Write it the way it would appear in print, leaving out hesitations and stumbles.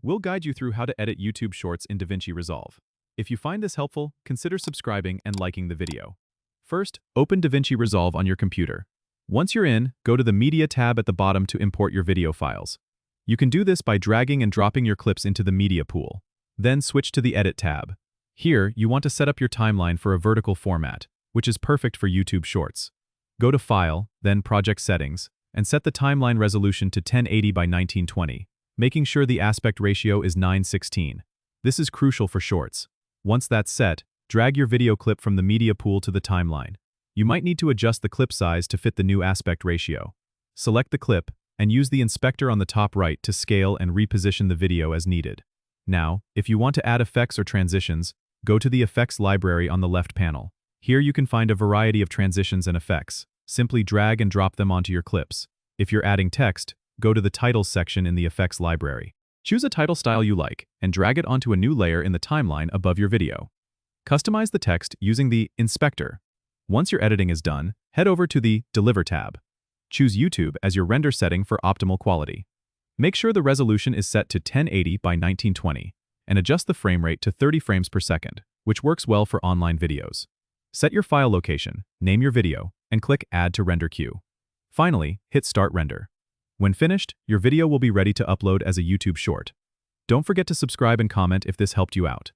We'll guide you through how to edit YouTube Shorts in DaVinci Resolve. If you find this helpful, consider subscribing and liking the video. First, open DaVinci Resolve on your computer. Once you're in, go to the Media tab at the bottom to import your video files. You can do this by dragging and dropping your clips into the Media pool. Then switch to the Edit tab. Here, you want to set up your timeline for a vertical format, which is perfect for YouTube Shorts. Go to File, then Project Settings, and set the timeline resolution to 1080 by 1920, making sure the aspect ratio is 9:16. This is crucial for Shorts. Once that's set, drag your video clip from the Media pool to the timeline. You might need to adjust the clip size to fit the new aspect ratio. Select the clip, and use the inspector on the top right to scale and reposition the video as needed. Now, if you want to add effects or transitions, go to the Effects library on the left panel. Here you can find a variety of transitions and effects. Simply drag and drop them onto your clips. If you're adding text, go to the Titles section in the Effects library. Choose a title style you like, and drag it onto a new layer in the timeline above your video. Customize the text using the Inspector. Once your editing is done, head over to the Deliver tab. Choose YouTube as your render setting for optimal quality. Make sure the resolution is set to 1080 by 1920, and adjust the frame rate to 30 frames per second, which works well for online videos. Set your file location, name your video, and click Add to Render Queue. Finally, hit Start Render. When finished, your video will be ready to upload as a YouTube short. Don't forget to subscribe and comment if this helped you out.